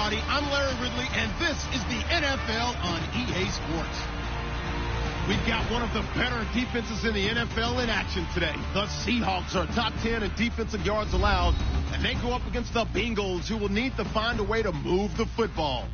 everybody. I'm Larry Ridley, and this is the NFL on EA Sports. We've got one of the better defenses in the NFL in action today. The Seahawks are top 10 in defensive yards allowed, and they go up against the Bengals, who will need to find a way to move the football.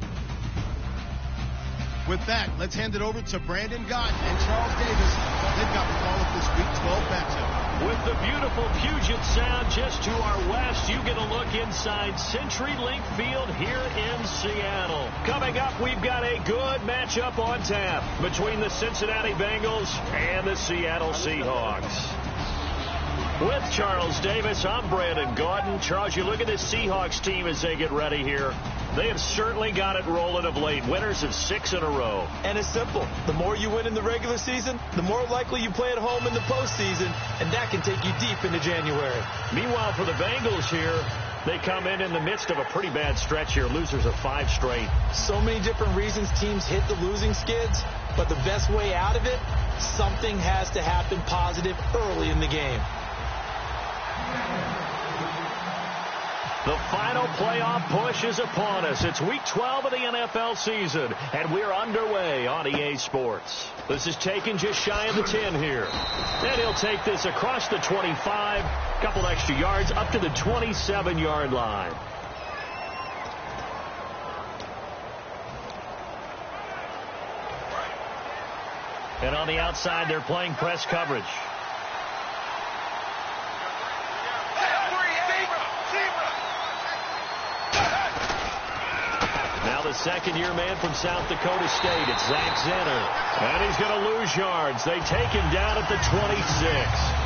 With that, let's hand it over to Brandon Gott and Charles Davis. They've got the call of this Week 12 matchup. With the beautiful Puget Sound just to our west, you get a look inside CenturyLink Field here in Seattle. Coming up, we've got a good matchup on tap between the Cincinnati Bengals and the Seattle Seahawks. With Charles Davis, I'm Brandon Gaudin. Charles, you look at this Seahawks team as they get ready here. They have certainly got it rolling of late. Winners of 6 in a row. And it's simple. The more you win in the regular season, the more likely you play at home in the postseason, and that can take you deep into January. Meanwhile, for the Bengals here, they come in the midst of a pretty bad stretch here. Losers of 5 straight. So many different reasons teams hit the losing skids, but the best way out of it, something has to happen positive early in the game. The final playoff push is upon us. It's Week 12 of the NFL season, and we're underway on EA Sports. This is taken just shy of the 10 here. And he'll take this across the 25, couple extra yards up to the 27-yard line. And on the outside, they're playing press coverage. The second-year man from South Dakota State. It's Zach Zenner. And he's going to lose yards. They take him down at the 26.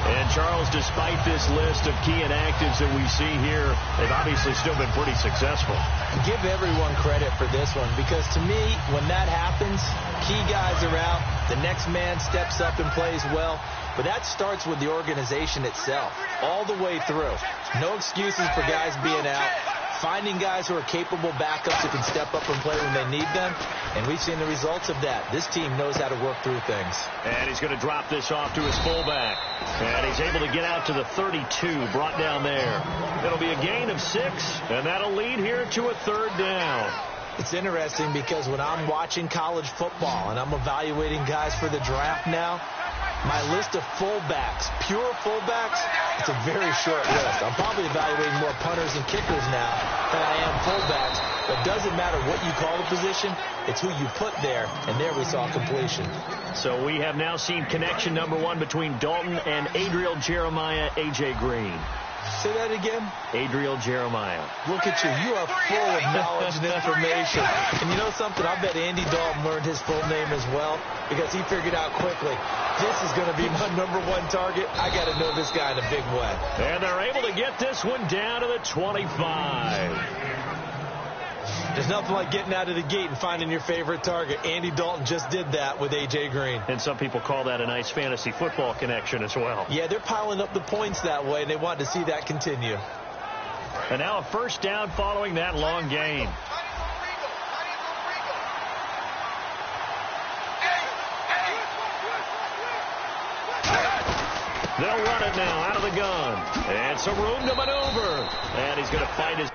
And, Charles, despite this list of key inactives that we see here, they've obviously still been pretty successful. Give everyone credit for this one, because to me, when that happens, key guys are out, the next man steps up and plays well. But that starts with the organization itself, all the way through. No excuses for guys being out. Finding guys who are capable backups who can step up and play when they need them. And we've seen the results of that. This team knows how to work through things. And he's going to drop this off to his fullback. And he's able to get out to the 32, brought down there. It'll be a gain of 6, and that'll lead here to a 3rd down. It's interesting because when I'm watching college football and I'm evaluating guys for the draft now, my list of fullbacks, pure fullbacks, it's a very short list. I'm probably evaluating more punters and kickers now than I am fullbacks. But it doesn't matter what you call the position, it's who you put there, and there we saw completion. So we have now seen connection number 1 between Dalton and Adriel Jeremiah, A.J. Green. Say that again? Adriel Jeremiah. Look at you. You are full of knowledge and information. And you know something? I bet Andy Dalton learned his full name as well, because he figured out quickly, this is going to be my number 1 target. I got to know this guy in a big way. And they're able to get this one down to the 25. There's nothing like getting out of the gate and finding your favorite target. Andy Dalton just did that with A.J. Green. And some people call that a nice fantasy football connection as well. Yeah, they're piling up the points that way, and they want to see that continue. And now a 1st down following that long gain. They'll run it now out of the gun. And some room to maneuver. And he's going to find his...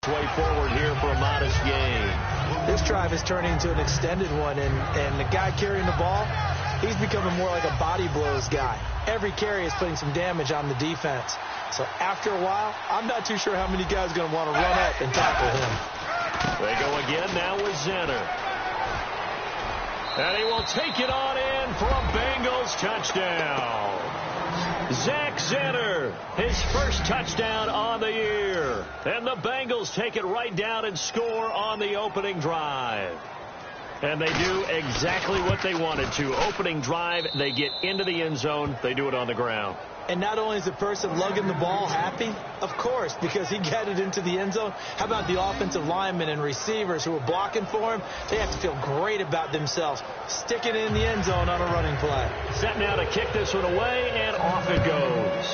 way forward here for a modest gain. This drive is turning into an extended one, and the guy carrying the ball, he's becoming more like a body blows guy. Every carry is putting some damage on the defense. So after a while, I'm not too sure how many guys are going to want to run up and tackle him. They go again now with Zenner. And he will take it on in for a Bengals touchdown. Zach Zenner, his first touchdown on the year. And the Bengals take it right down and score on the opening drive. And they do exactly what they wanted to. Opening drive, they get into the end zone. They do it on the ground. And not only is the person lugging the ball happy, of course, because he got it into the end zone. How about the offensive linemen and receivers who are blocking for him? They have to feel great about themselves, sticking it in the end zone on a running play. Set now to kick this one away, and off it goes.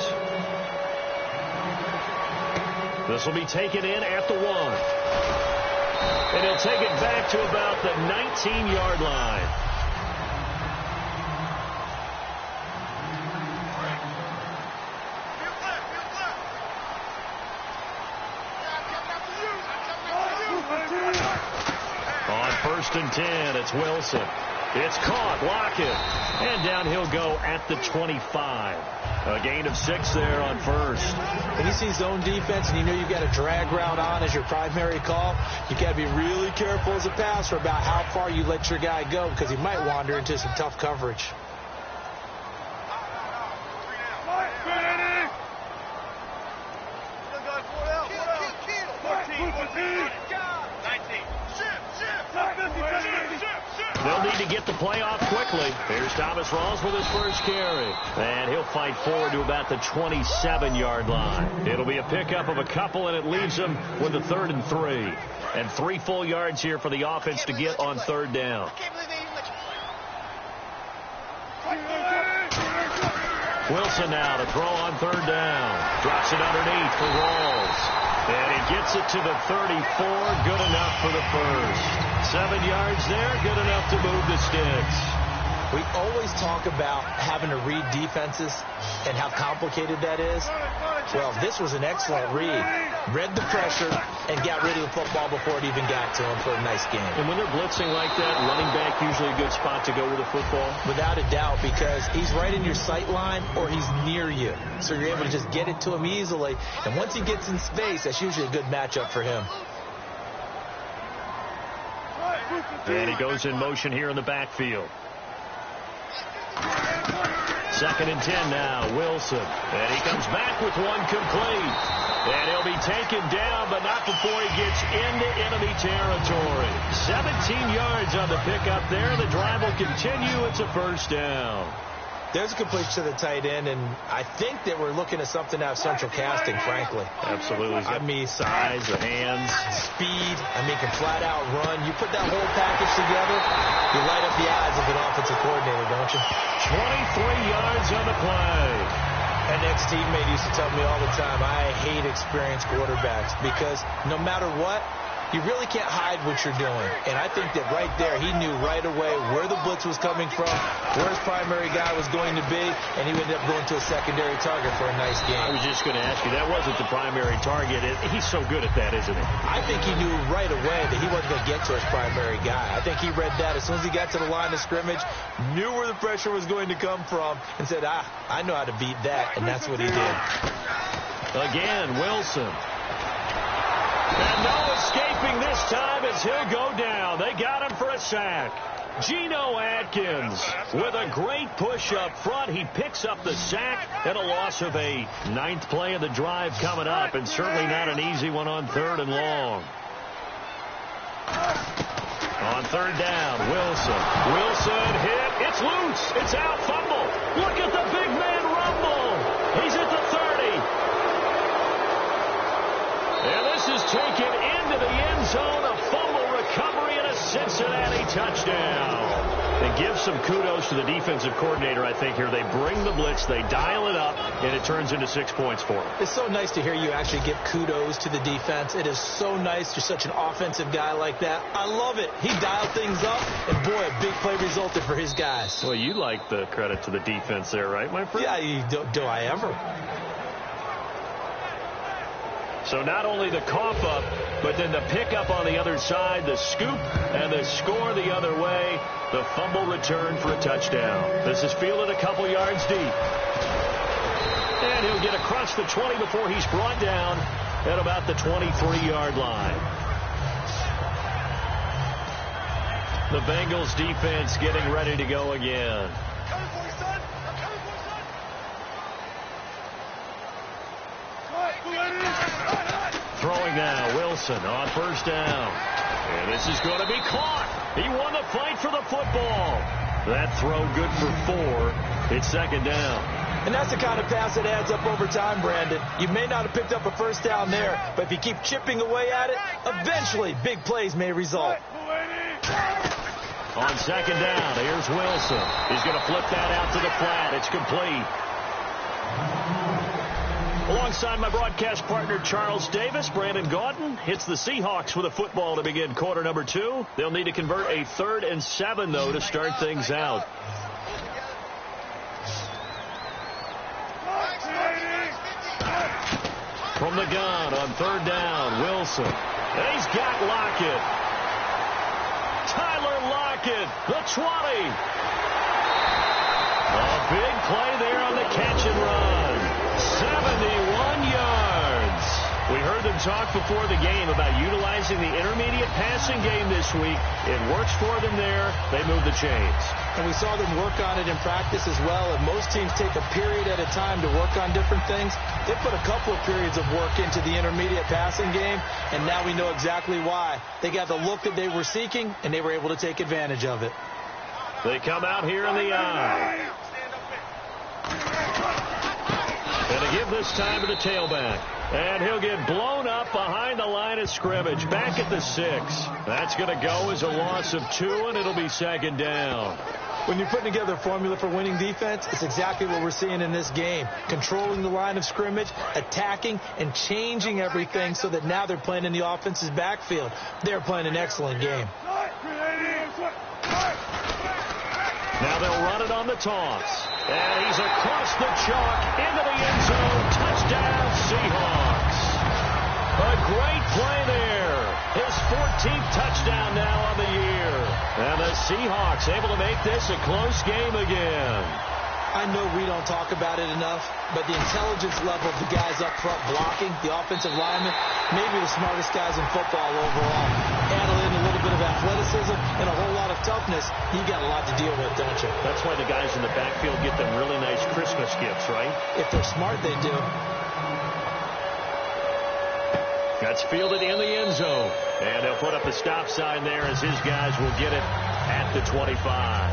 This will be taken in at the 1. And he'll take it back to about the 19-yard line. On 1st and 10, it's Wilson. It's caught, Lockett. And down he'll go at the 25. A gain of 6 there on 1st. When you see zone defense and you know you've got a drag route on as your primary call, you got to be really careful as a passer about how far you let your guy go because he might wander into some tough coverage. They'll need to get the play off quickly. Here's Thomas Rawls with his first carry. And he'll fight forward to about the 27-yard line. It'll be a pickup of a couple, and it leaves them with a 3rd and 3. And 3 full yards here for the offense to get on 3rd down. Wilson now to throw on 3rd down. Drops it underneath for Rawls. And he gets it to the 34. Good enough for the first. 7 yards there. Good enough to move the sticks. We always talk about having to read defenses and how complicated that is. Well, this was an excellent read. Read the pressure and got rid of the football before it even got to him for a nice game. And when they're blitzing like that, running back usually a good spot to go with the football? Without a doubt, because he's right in your sight line or he's near you. So you're able to just get it to him easily. And once he gets in space, that's usually a good matchup for him. And he goes in motion here in the backfield. 2nd and 10 now, Wilson. And he comes back with one complete. And he'll be taken down, but not before he gets into enemy territory. 17 yards on the pickup there. The drive will continue. It's a 1st down. There's a completion to the tight end, and I think that we're looking at something out of central casting, frankly. Absolutely. I mean, size, the hands, speed. I mean, can flat out run. You put that whole package together, you light up the eyes of an offensive coordinator, don't you? 23 yards on the play. An ex-teammate used to tell me all the time, I hate experienced quarterbacks because no matter what, you really can't hide what you're doing. And I think that right there, he knew right away where the blitz was coming from, where his primary guy was going to be, and he ended up going to a secondary target for a nice game. I was just going to ask you, that wasn't the primary target. He's so good at that, isn't he? I think he knew right away that he wasn't going to get to his primary guy. I think he read that as soon as he got to the line of scrimmage, knew where the pressure was going to come from, and said, I know how to beat that, and that's what he did. Again, Wilson. And no escaping this time as he'll go down. They got him for a sack. Geno Atkins with a great push up front. He picks up the sack and a loss of a 9th play of the drive coming up, and certainly not an easy one on 3rd and long. On 3rd down, Wilson. Wilson hit. It's loose. It's out. Fumble. Look at the big man rumble. He's at the 30. And this is taken into the end zone. A fumble recovery and a Cincinnati touchdown. And give some kudos to the defensive coordinator, I think, here. They bring the blitz, they dial it up, and it turns into 6 points for them. It's so nice to hear you actually give kudos to the defense. It is so nice. You're such an offensive guy like that. I love it. He dialed things up, and boy, a big play resulted for his guys. Well, you like the credit to the defense there, right, my friend? Yeah, do I ever? So not only the cough up, but then the pickup on the other side, the scoop, and the score the other way. The fumble return for a touchdown. This is fielded a couple yards deep. And he'll get across the 20 before he's brought down at about the 23-yard line. The Bengals defense getting ready to go again. Throwing now, Wilson on 1st down. And this is going to be caught. He won the fight for the football. That throw good for 4. It's 2nd down. And that's the kind of pass that adds up over time, Brandon. You may not have picked up a 1st down there, but if you keep chipping away at it, eventually big plays may result. On 2nd down, here's Wilson. He's going to flip that out to the flat. It's complete. Alongside my broadcast partner, Charles Davis, Brandon Gaudin hits the Seahawks with a football to begin quarter number 2. They'll need to convert a 3rd and 7, though, to start things out. From the gun on 3rd down, Wilson. And he's got Lockett. Tyler Lockett, the 20. A big play there on the catch and run. 71 yards. We heard them talk before the game about utilizing the intermediate passing game this week. It works for them there. They move the chains. And we saw them work on it in practice as well. And most teams take a period at a time to work on different things. They put a couple of periods of work into the intermediate passing game, and now we know exactly why. They got the look that they were seeking, and they were able to take advantage of it. They come out here in the eye. And to give this time to the tailback. And he'll get blown up behind the line of scrimmage. Back at the 6. That's going to go as a loss of 2, and it'll be 2nd down. When you're putting together a formula for winning defense, it's exactly what we're seeing in this game. Controlling the line of scrimmage, attacking, and changing everything so that now they're playing in the offense's backfield. They're playing an excellent game. Now they'll run it on the toss. And he's across the chalk into the end zone. Touchdown, Seahawks. A great play there. His 14th touchdown now on the year. And the Seahawks able to make this a close game again. I know we don't talk about it enough, but the intelligence level of the guys up front blocking, the offensive linemen, maybe the smartest guys in football overall. Add in a little bit of athleticism and a whole lot of toughness, you got a lot to deal with, don't you? That's why the guys in the backfield get them really nice Christmas gifts, right? If they're smart, they do. That's fielded in the end zone. And they'll put up the stop sign there as his guys will get it at the 25.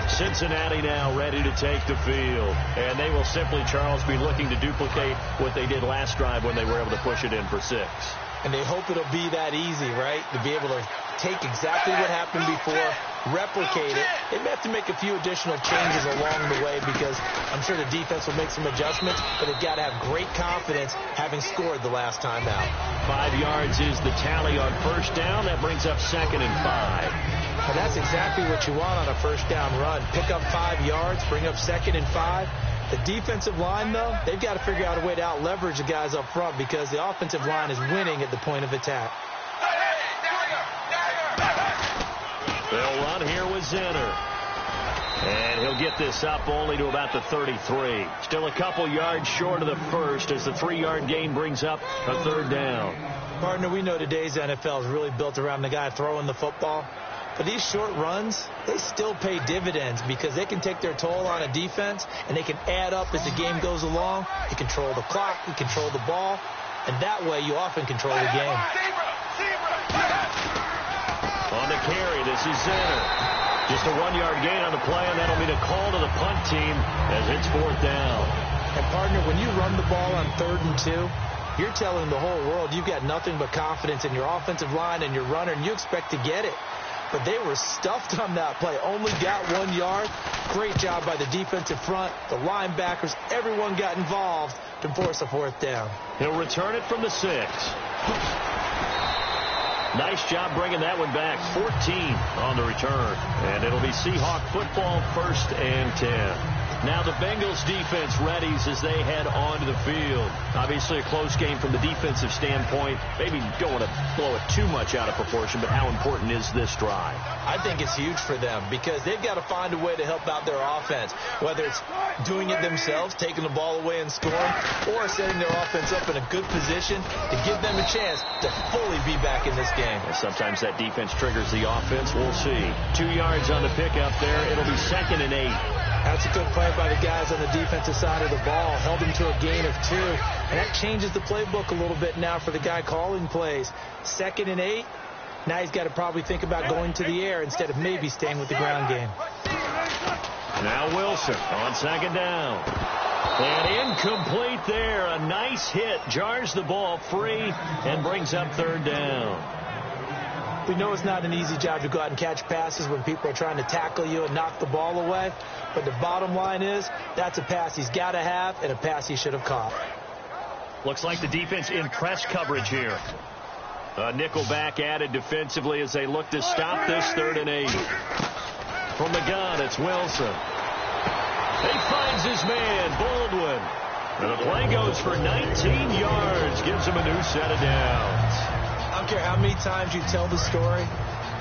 Cincinnati now ready to take the field. And they will simply, Charles, be looking to duplicate what they did last drive when they were able to push it in for 6. And they hope it'll be that easy, right? To be able to take exactly what happened before, replicate it. They may have to make a few additional changes along the way because I'm sure the defense will make some adjustments, but they've got to have great confidence having scored the last time out. 5 yards is the tally on 1st down. That brings up 2nd and 5. Well, that's exactly what you want on a 1st down run. Pick up 5 yards, bring up 2nd and 5. The defensive line, though, they've got to figure out a way to out-leverage the guys up front because the offensive line is winning at the point of attack. They'll run here with Zenner. And he'll get this up only to about the 33. Still a couple yards short of the first as the 3-yard gain brings up a 3rd down. Partner, we know today's NFL is really built around the guy throwing the football. But these short runs, they still pay dividends because they can take their toll on a defense and they can add up as the game goes along. You control the clock, you control the ball, and that way you often control the game. On the carry, this is Zenner. Just a 1-yard gain on the play, and that'll be the call to the punt team as it's 4th down. And, partner, when you run the ball on 3rd and 2, you're telling the whole world you've got nothing but confidence in your offensive line and your runner, and you expect to get it. But they were stuffed on that play. Only got 1 yard. Great job by the defensive front. The linebackers, everyone got involved to force a 4th down. He'll return it from the 6. Nice job bringing that one back. 14 on the return. And it'll be Seahawk football, 1st and 10. Now the Bengals defense readies as they head onto the field. Obviously a close game from the defensive standpoint. Maybe don't want to blow it too much out of proportion, but how important is this drive? I think it's huge for them because they've got to find a way to help out their offense, whether it's doing it themselves, taking the ball away and scoring, or setting their offense up in a good position to give them a chance to fully be back in this game. And sometimes that defense triggers the offense. We'll see. 2 yards on the pickup there. It'll be 2nd and 8. That's a good play by the guys on the defensive side of the ball. Held him to a gain of 2. And that changes the playbook a little bit now for the guy calling plays. 2nd and 8. Now he's got to probably think about going to the air instead of maybe staying with the ground game. Now Wilson on 2nd down. And incomplete there. A nice hit. Jars the ball free and brings up 3rd down. We know it's not an easy job to go out and catch passes when people are trying to tackle you and knock the ball away. But the bottom line is that's a pass he's got to have and a pass he should have caught. Looks like the defense in press coverage here. Nickelback added defensively as they look to stop this 3rd and 8. From the gun, it's Wilson. He finds his man, Baldwin. And the play goes for 19 yards. Gives him a new set of downs. I don't care how many times you tell the story,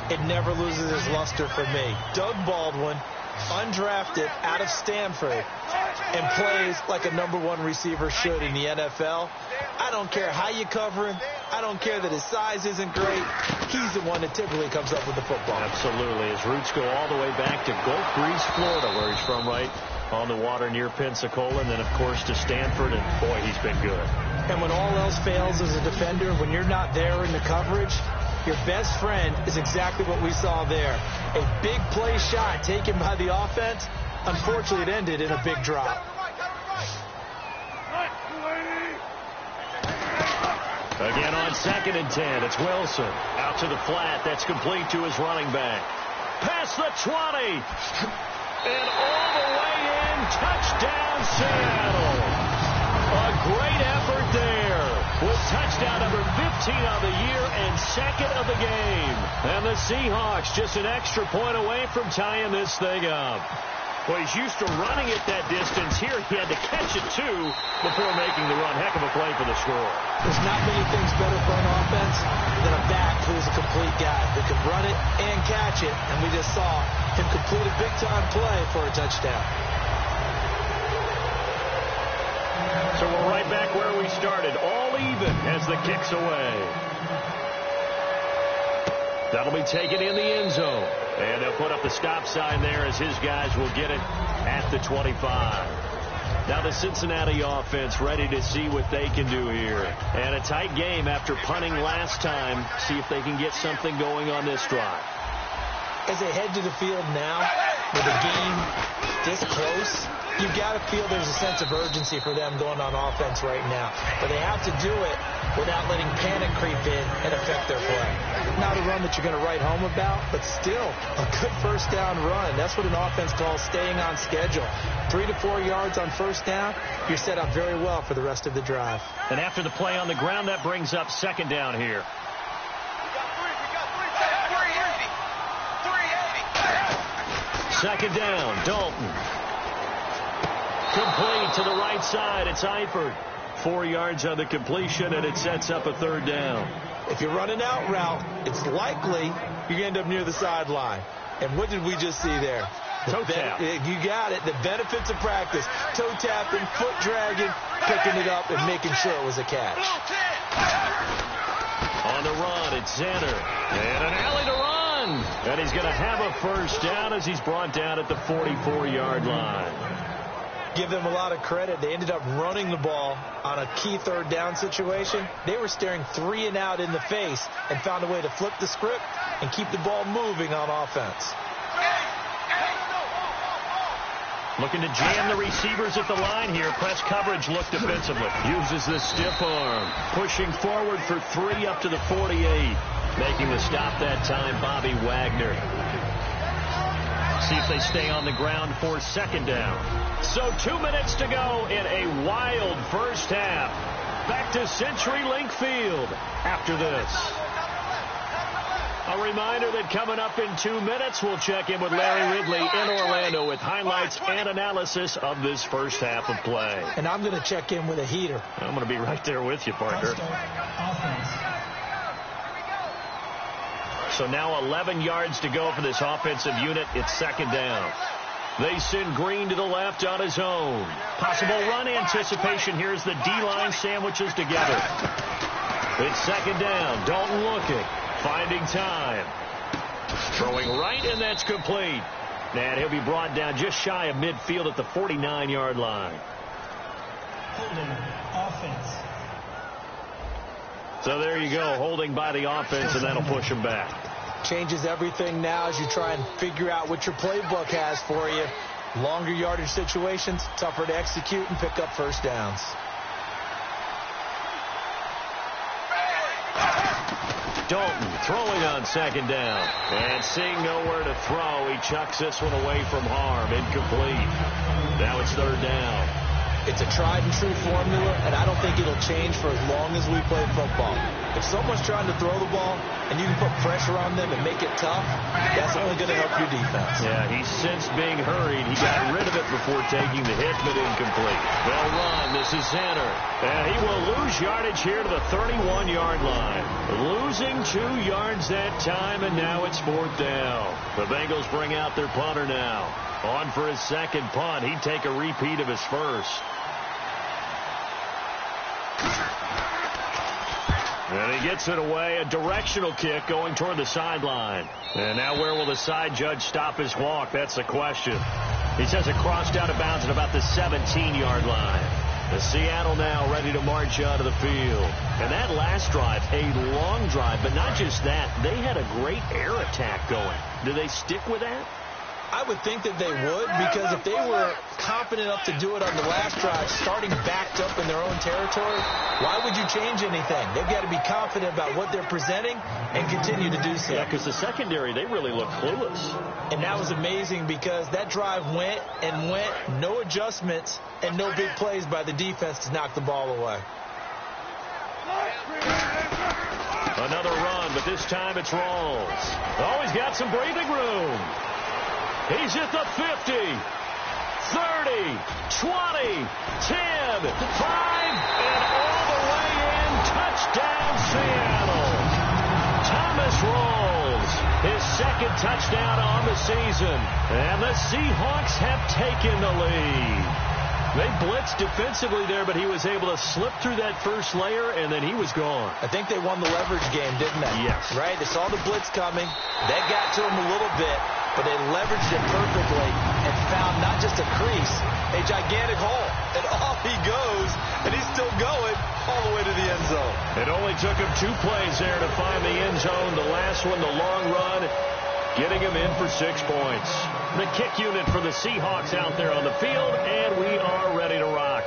it never loses its luster for me. Doug Baldwin, undrafted out of Stanford, and plays like a #1 receiver should in the NFL. I don't care how you cover him. I don't care that his size isn't great. He's the one that typically comes up with the football. Absolutely. His roots go all the way back to Gulf Breeze, Florida, where he's from, right on the water near Pensacola, and then, of course, to Stanford, and, boy, he's been good. And when all else fails as a defender, when you're not there in the coverage, your best friend is exactly what we saw there. A big play shot taken by the offense. Unfortunately, it ended in a big drop. Again on 2nd and 10, it's Wilson. Out to the flat, that's complete to his running back. Past the 20. And all the way in, touchdown Seattle. A great effort there with touchdown number 15 of the year and 2nd of the game. And the Seahawks just an extra point away from tying this thing up. Well, he's used to running it that distance. Here he had to catch it, too, before making the run. Heck of a play for the score. There's not many things better for an offense than a back who's a complete guy who can run it and catch it. And we just saw him complete a big-time play for a touchdown. So we're right back where we started. All even as the kick's away. That'll be taken in the end zone. And they'll put up the stop sign there as his guys will get it at the 25. Now the Cincinnati offense ready to see what they can do here. And a tight game after punting last time. See if they can get something going on this drive. As they head to the field now, with the game this close, you've got to feel there's a sense of urgency for them going on offense right now. But they have to do it without letting panic creep in and affect their play. Not a run that you're going to write home about, but still a good first down run. That's what an offense calls staying on schedule. 3 to 4 yards on first down, you're set up very well for the rest of the drive. And after the play on the ground, that brings up 2nd down here. Second down, Dalton. Complete to the right side. It's Eifert. 4 yards on the completion, and it sets up a 3rd down. If you're running out route, it's likely you're going to end up near the sideline. And what did we just see there? Toe tap. You got it. The benefits of practice. Toe tapping, foot dragging, picking it up, and making sure it was a catch. On the run, it's Zanner. And an alley to run. And he's going to have a first down as he's brought down at the 44-yard line. Give them a lot of credit. They ended up running the ball on a key 3rd down situation. They were staring 3 and out in the face and found a way to flip the script and keep the ball moving on offense. Looking to jam the receivers at the line here. Press coverage look defensively. Uses the stiff arm. Pushing forward for 3 up to the 48. Making the stop that time, Bobby Wagner. See if they stay on the ground for 2nd down. So 2 minutes to go in a wild first half. Back to CenturyLink Field after this. A reminder that coming up in 2 minutes, we'll check in with Larry Ridley in Orlando with highlights and analysis of this first half of play. And I'm going to check in with a heater. I'm going to be right there with you, partner. So now 11 yards to go for this offensive unit. It's 2nd down. They send Green to the left on his own. Possible run anticipation here as the D-line sandwiches together. It's 2nd down. Dalton looking. Finding time. Throwing right, and that's complete. And he'll be brought down just shy of midfield at the 49-yard line. Holding offense. So there you go, holding by the offense, and that'll push him back. Changes everything now as you try and figure out what your playbook has for you. Longer yardage situations, tougher to execute and pick up first downs. Dalton throwing on 2nd down. And seeing nowhere to throw, he chucks this one away from harm. Incomplete. Now it's 3rd down. It's a tried-and-true formula, and I don't think it'll change for as long as we play football. If someone's trying to throw the ball and you can put pressure on them and make it tough, that's only going to help your defense. Yeah, he sensed being hurried. He got rid of it before taking the hit, but incomplete. They'll run. This is center. And he will lose yardage here to the 31-yard line. Losing 2 yards that time, and now it's 4th down. The Bengals bring out their punter now. On for his second punt. He'd take a repeat of his first. And he gets it away, a directional kick going toward the sideline. And now where will the side judge stop his walk? That's the question. He says it crossed out of bounds at about the 17-yard line. The Seattle now ready to march out of the field. And that last drive, a long drive, but not just that. They had a great air attack going. Do they stick with that? I would think that they would, because if they were confident enough to do it on the last drive, starting backed up in their own territory, why would you change anything? They've got to be confident about what they're presenting and continue to do so. Yeah, because the secondary, they really look clueless. And that was amazing because that drive went and went, no adjustments and no big plays by the defense to knock the ball away. Another run, but this time it's Rawls. Oh, he's got some breathing room. He's at the 50, 30, 20, 10, 5, and all the way in. Touchdown, Seattle. Thomas Rawls, his second touchdown on the season. And the Seahawks have taken the lead. They blitzed defensively there, but he was able to slip through that first layer, and then he was gone. I think they won the leverage game, didn't they? Yes. Right? They saw the blitz coming. That got to him a little bit, but they leveraged it perfectly and found not just a crease, a gigantic hole. And off he goes, and he's still going all the way to the end zone. It only took him 2 plays there to find the end zone. The last one, the long run, getting him in for 6 points. The kick unit for the Seahawks out there on the field, and we are ready to rock.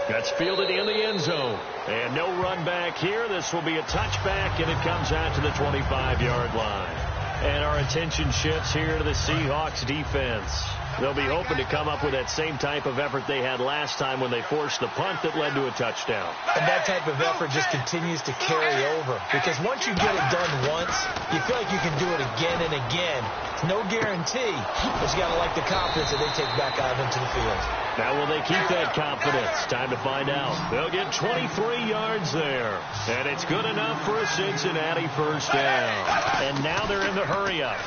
That's fielded in the end zone. And no run back here. This will be a touchback, and it comes out to the 25-yard line. And our attention shifts here to the Seahawks defense. They'll be hoping to come up with that same type of effort they had last time when they forced the punt that led to a touchdown. And that type of effort just continues to carry over. Because once you get it done once, you feel like you can do it again and again. It's no guarantee, but you got to like the confidence that they take back out into the field. Now will they keep that confidence? Time to find out. They'll get 23 yards there. And it's good enough for a Cincinnati first down. And now they're in the hurry-up.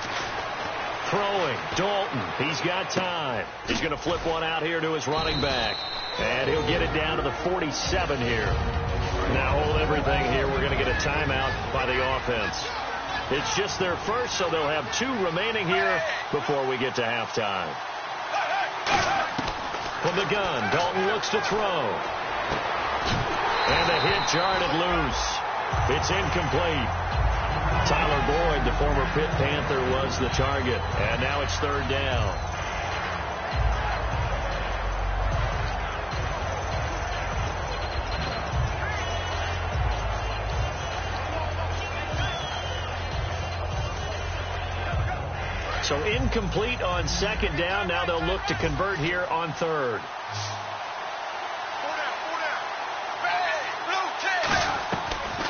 Throwing, Dalton, he's got time. He's going to flip one out here to his running back. And he'll get it down to the 47 here. Now hold everything here. We're going to get a timeout by the offense. It's just their first, so they'll have 2 remaining here before we get to halftime. From the gun, Dalton looks to throw. And the hit jarred it loose. It's incomplete. Tyler Boyd, the former Pitt Panther, was the target. And now it's 3rd down. So incomplete on 2nd down. Now they'll look to convert here on 3rd.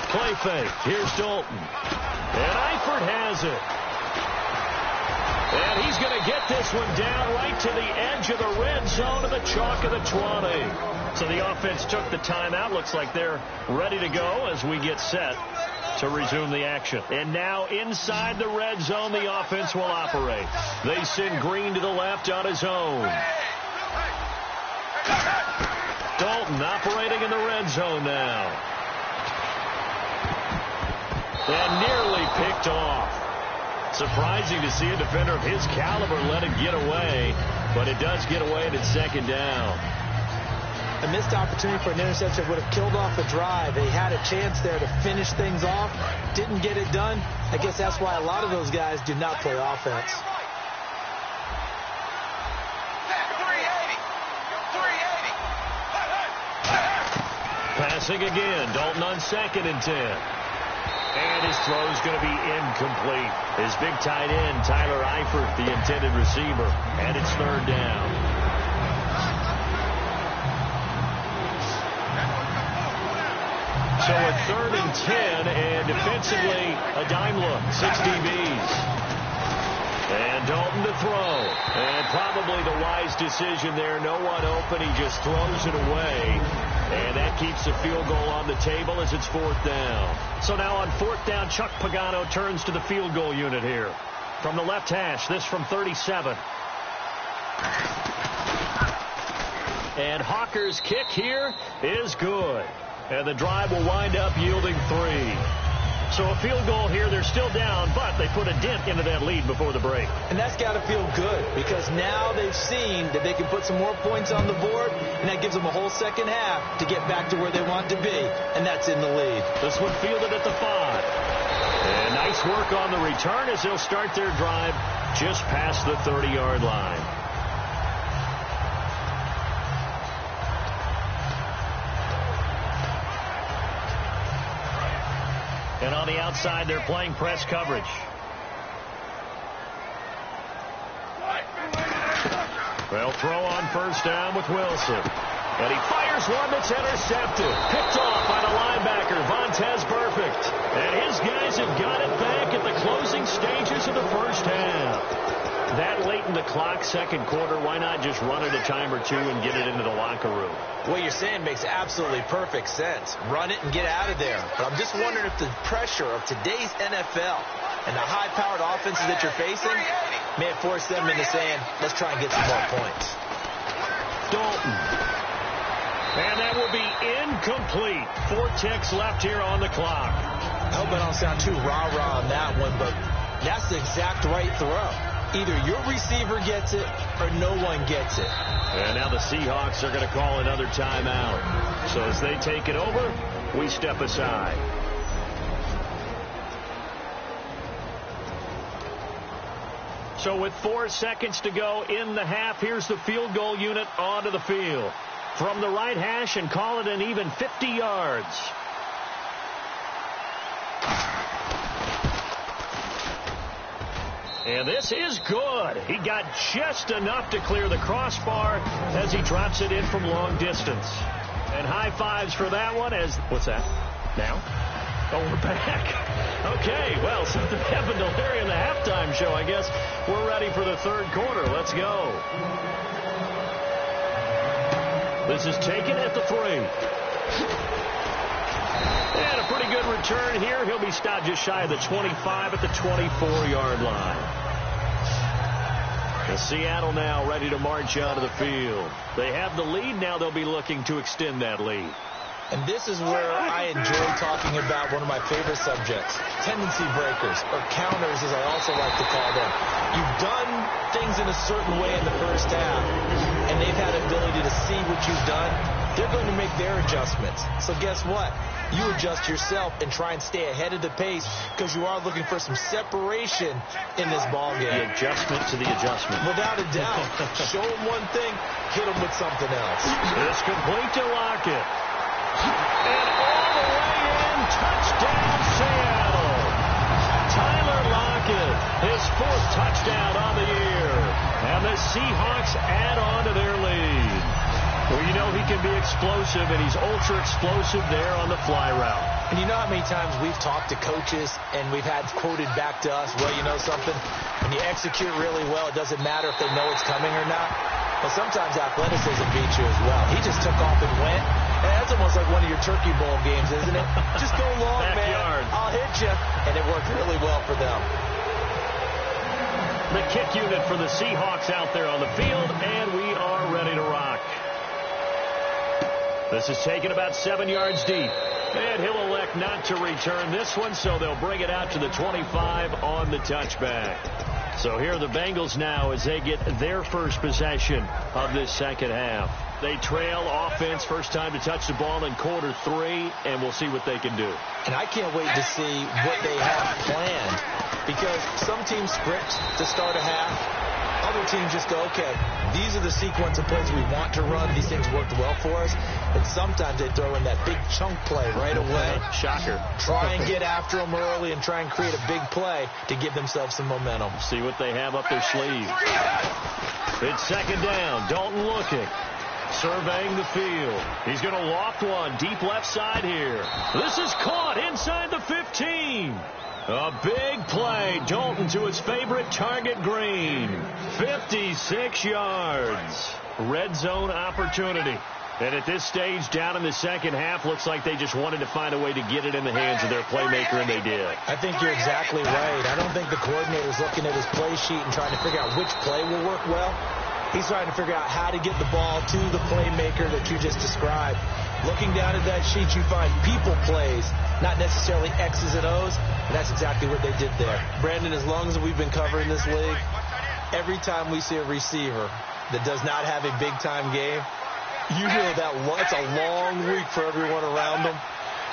Play fake. Here's Dalton. And Eifert has it. And he's going to get this one down right to the edge of the red zone of the chalk of the 20. So the offense took the timeout. Looks like they're ready to go as we get set to resume the action. And now inside the red zone, the offense will operate. They send Green to the left on his own. Dalton operating in the red zone now. And nearly picked off. Surprising to see a defender of his caliber let it get away, but it does get away and it's 2nd down. A missed opportunity for an interception would have killed off the drive. They had a chance there to finish things off. Didn't get it done. I guess that's why a lot of those guys do not play offense. Passing again. Dalton on 2nd and 10. And his throw is going to be incomplete. His big tight end, Tyler Eifert, the intended receiver. And it's 3rd down. So a 3rd and 10, and defensively, a dime look, 6 DBs. And Dalton to throw. And probably the wise decision there. No one open. He just throws it away. And that keeps the field goal on the table as it's 4th down. So now on 4th down, Chuck Pagano turns to the field goal unit here. From the left hash, this from 37. And Hawker's kick here is good. And the drive will wind up yielding 3. So a field goal here, they're still down, but they put a dent into that lead before the break. And that's got to feel good because now they've seen that they can put some more points on the board, and that gives them a whole second half to get back to where they want to be, and that's in the lead. This one fielded at the 5. And nice work on the return as they'll start their drive just past the 30-yard line. And on the outside, they're playing press coverage. They'll throw on 1st down with Wilson. And he fires one that's intercepted. Picked off by the linebacker, Vontaze Burfict. And his guys have got it back at the closing stages of the 1st half. That late in the clock, 2nd quarter, why not just run it a time or 2 and get it into the locker room? What you're saying makes absolutely perfect sense. Run it and get out of there. But I'm just wondering if the pressure of today's NFL and the high-powered offenses that you're facing may have forced them into saying, let's try and get some more points. Dalton. And that will be incomplete. 4 ticks left here on the clock. I hope I don't sound too rah-rah on that one, but that's the exact right throw. Either your receiver gets it or no one gets it. And now the Seahawks are going to call another timeout. So as they take it over, we step aside. So with 4 seconds to go in the half, here's the field goal unit onto the field. From the right hash and call it an even 50 yards. And this is good. He got just enough to clear the crossbar as he drops it in from long distance. And high fives for that one as... What's that? Now? Oh, we're back. Okay, well, something happened to Larry in the halftime show. I guess we're ready for the 3rd quarter. Let's go. This is taken at the 3. And a pretty good return here. He'll be stopped just shy of the 25 at the 24-yard line. And Seattle now ready to march out of the field. They have the lead. Now they'll be looking to extend that lead. And this is where I enjoy talking about one of my favorite subjects, tendency breakers, or counters as I also like to call them. You've done things in a certain way in the 1st half, and they've had the ability to see what you've done. They're going to make their adjustments. So guess what? You adjust yourself and try and stay ahead of the pace because you are looking for some separation in this ballgame. The adjustment to the adjustment. Without a doubt. Show them one thing, hit them with something else. It's complete to Lockett. And all the way in, touchdown Seattle. Tyler Lockett, his 4th touchdown on the year. And the Seahawks add on to their lead. Well, you know he can be explosive, and he's ultra-explosive there on the fly route. And you know how many times we've talked to coaches, and we've had quoted back to us, well, you know something? When you execute really well, it doesn't matter if they know it's coming or not. But sometimes athleticism beats you as well. He just took off and went. And that's almost like one of your Turkey Bowl games, isn't it? Just go long, Backyard. man. I'll hit you. And it worked really well for them. The kick unit for the Seahawks out there on the field, and we are ready to rock. This is taken about 7 yards deep. And he'll elect not to return this one, so they'll bring it out to the 25 on the touchback. So here are the Bengals now as they get their first possession of this 2nd half. They trail offense, first time to touch the ball in quarter 3, and we'll see what they can do. And I can't wait to see what they have planned because some teams script to start a half. Other teams just go, okay, these are the sequence of plays we want to run. These things worked well for us. But sometimes they throw in that big chunk play right away. Shocker. Try and get after them early and try and create a big play to give themselves some momentum. See what they have up their sleeve. It's 2nd down. Dalton looking. surveying the field. He's going to loft one deep left side here. This is caught inside the 15. A big play. Dalton to his favorite target, Green. 56 yards. Red zone opportunity. And at this stage, down in the second half, looks like they just wanted to find a way to get it in the hands of their playmaker, and they did. I think you're exactly right. I don't think the coordinator's looking at his play sheet and trying to figure out which play will work well. He's trying to figure out how to get the ball to the playmaker that you just described. Looking down at that sheet, you find people plays, not necessarily X's and O's, and that's exactly what they did there. Brandon, as long as we've been covering this league, every time we see a receiver that does not have a big-time game, you know that's a long week for everyone around them.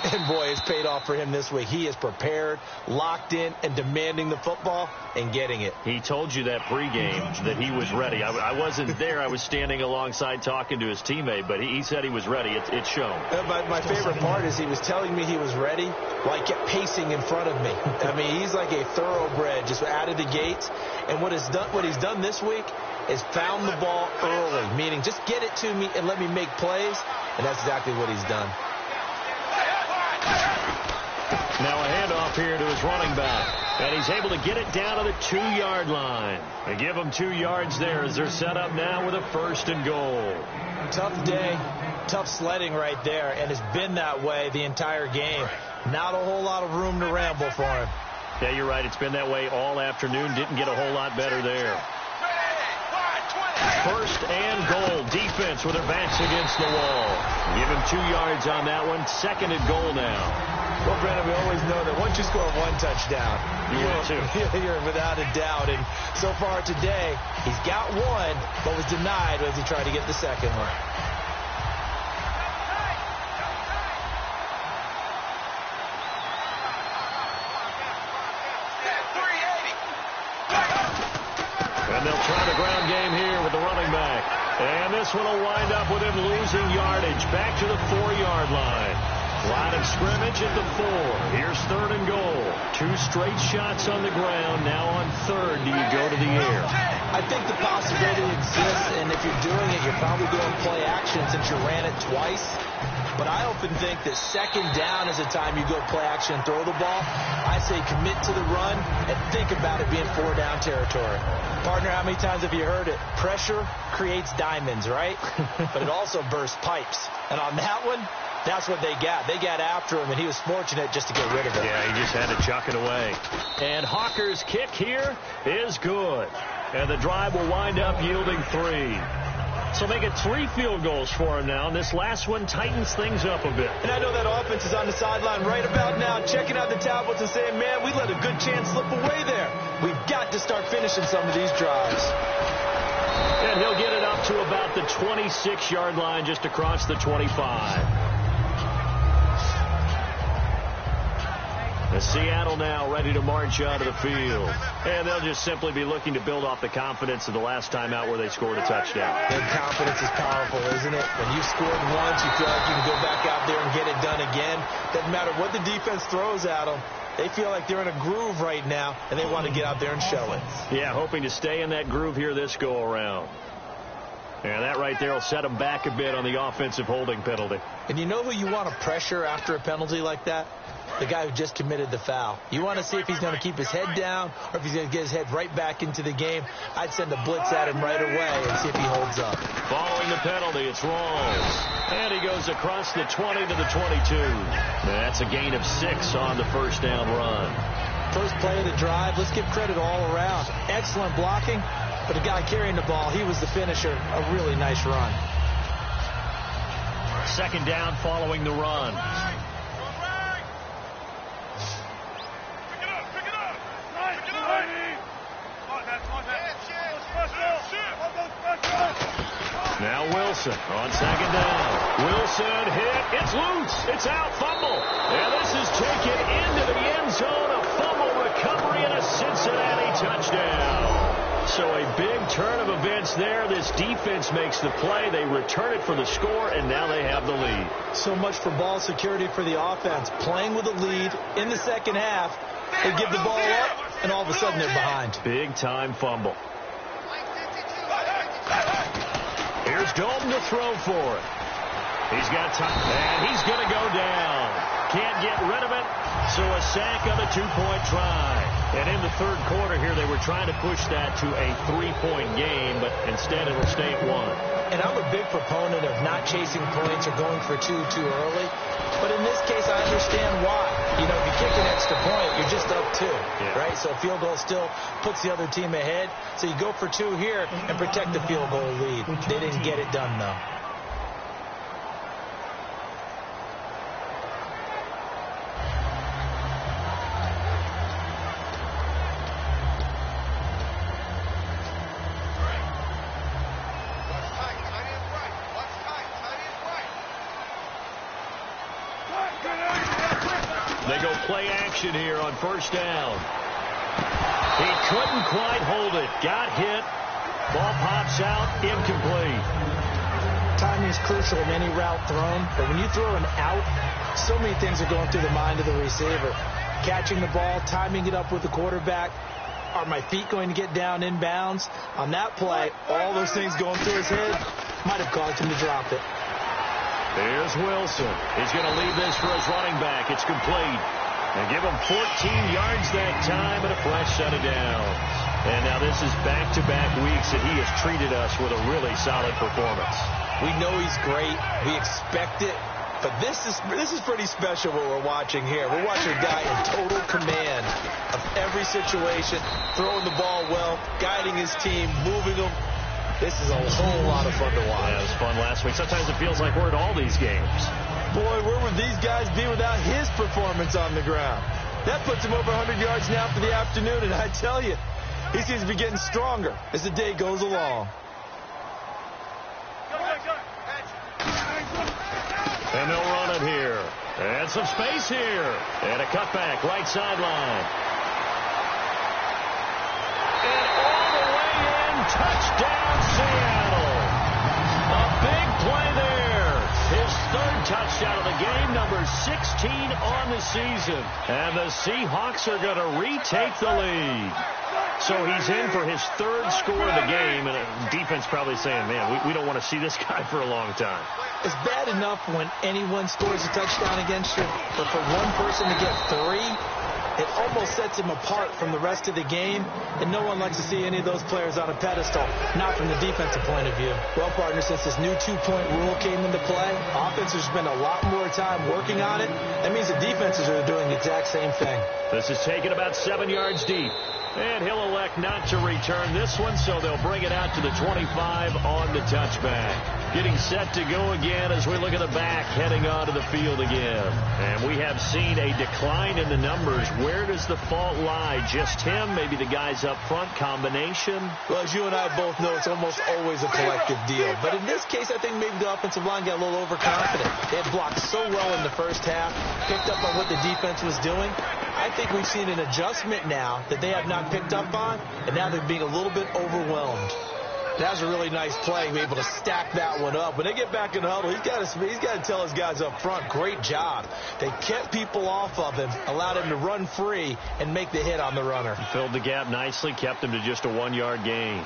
And, boy, it's paid off for him this week. He is prepared, locked in, and demanding the football and getting it. He told you that pregame that he was ready. I wasn't there. I was standing alongside talking to his teammate, but he said he was ready. It's shown. My favorite part is he was telling me he was ready while he kept pacing in front of me. I mean, he's like a thoroughbred just out of the gates. And what he's done this week is found the ball early, meaning just get it to me and let me make plays, and that's exactly what he's done. Now a handoff here to his running back, and he's able to get it down to the 2-yard line. They give him 2 yards there as they're set up now with a 1st and goal. Tough day, tough sledding right there, and it's been that way the entire game. Not a whole lot of room to ramble for him. Yeah, you're right. It's been that way all afternoon. Didn't get a whole lot better there. 1st and goal. Defense with their backs against the wall. Give him 2 yards on that one. 2nd and goal now. Well, Brandon, we always know that once you score one touchdown, you're without a doubt. And so far today, he's got one, but was denied as he tried to get the second one. And they'll try the ground game here with the running back. And this one will wind up with him losing yardage. Back to the 4-yard line. Line of scrimmage at the 4. Here's 3rd and goal. 2 straight shots on the ground. Now on 3rd, do you go to the air? I think the possibility exists, and if you're doing it, you're probably doing play action since you ran it twice. But I often think that 2nd down is a time you go play action and throw the ball. I say commit to the run and think about it being 4-down territory. Partner, how many times have you heard it? Pressure creates diamonds, right? But it also bursts pipes. And on that one, that's what they got. They got after him, and he was fortunate just to get rid of it. Yeah, he just had to chuck it away. And Hawker's kick here is good. And the drive will wind up yielding 3. So make it 3 field goals for him now. And this last one tightens things up a bit. And I know that offense is on the sideline right about now, checking out the tablets and saying, man, we let a good chance slip away there. We've got to start finishing some of these drives. And he'll get it up to about the 26-yard line, just across the 25. Seattle now ready to march out of the field. And they'll just simply be looking to build off the confidence of the last time out where they scored a touchdown. And confidence is powerful, isn't it? When you've scored once, you feel like you can go back out there and get it done again. Doesn't matter what the defense throws at them. They feel like they're in a groove right now, and they want to get out there and show it. Yeah, hoping to stay in that groove here this go-around. And that right there will set them back a bit on the offensive holding penalty. And you know who you want to pressure after a penalty like that? The guy who just committed the foul. You want to see if he's going to keep his head down or if he's going to get his head right back into the game. I'd send a blitz at him right away and see if he holds up. Following the penalty, it's Rawls. And he goes across the 20 to the 22. That's a gain of 6 on the 1st down run. First play of the drive. Let's give credit all around. Excellent blocking. But the guy carrying the ball, he was the finisher. A really nice run. 2nd down following the run. Now Wilson on 2nd down. Wilson hit. It's loose. It's out. Fumble. And this is taken into the end zone. A fumble recovery and a Cincinnati touchdown. So a big turn of events there. This defense makes the play. They return it for the score, and now they have the lead. So much for ball security for the offense. Playing with a lead in the 2nd half. They give the ball up, and all of a sudden they're behind. Big time fumble. Here's Dalton to throw for it. He's got time, and he's going to go down. Can't get rid of it, so a sack on a two-point try. And in the third quarter here, they were trying to push that to a three-point game, but instead it'll stay at one. And I'm a big proponent of not chasing points or going for two too early. But in this case, I understand why. You know, if you kick an extra point, you're just up two, right? So a field goal still puts the other team ahead. So you go for two here and protect the field goal lead. They didn't get it done, though. They go play action here on first down. He couldn't quite hold it. Got hit. Ball pops out. Incomplete. Timing is crucial in any route thrown, but when you throw an out, so many things are going through the mind of the receiver. Catching the ball, timing it up with the quarterback. Are my feet going to get down inbounds? On that play, all those things going through his head might have caused him to drop it. Here's Wilson. He's going to leave this for his running back. It's complete. They give him 14 yards that time and a fresh set of downs. And now this is back-to-back weeks that he has treated us with a really solid performance. We know he's great. We expect it. But this is pretty special what we're watching here. We're watching a guy in total command of every situation, throwing the ball well, guiding his team, moving them. This is a whole lot of fun to watch. Yeah, it was fun last week. Sometimes it feels like we're at all these games. Boy, where would these guys be without his performance on the ground? That puts him over 100 yards now for the afternoon, and I tell you, he seems to be getting stronger as the day goes along. And they'll run it here. And some space here. And a cutback, right sideline. And all the way in, touchdown Seattle. A big play there. His third touchdown of the game, number 16 on the season. And the Seahawks are going to retake the lead. So he's in for his third score of the game, and the defense probably saying, man, we don't want to see this guy for a long time. It's bad enough when anyone scores a touchdown against you, but for one person to get three, it almost sets him apart from the rest of the game, and no one likes to see any of those players on a pedestal, not from the defensive point of view. Well, partner, since this new two-point rule came into play, offenses spend a lot more time working on it. That means the defenses are doing the exact same thing. This is taken about 7 yards deep. And he'll elect not to return this one, so they'll bring it out to the 25 on the touchback. Getting set to go again as we look at the back, heading onto the field again. And we have seen a decline in the numbers. Where does the fault lie? Just him? Maybe the guys up front? Combination? Well, as you and I both know, it's almost always a collective deal. But in this case, I think maybe the offensive line got a little overconfident. They had blocked so well in the first half, picked up on what the defense was doing. I think we've seen an adjustment now that they have not picked up on, and now they're being a little bit overwhelmed. That was a really nice play, be able to stack that one up. When they get back in the huddle, he's got to tell his guys up front, great job. They kept people off of him, allowed him to run free and make the hit on the runner. Filled the gap nicely, kept him to just a 1-yard gain.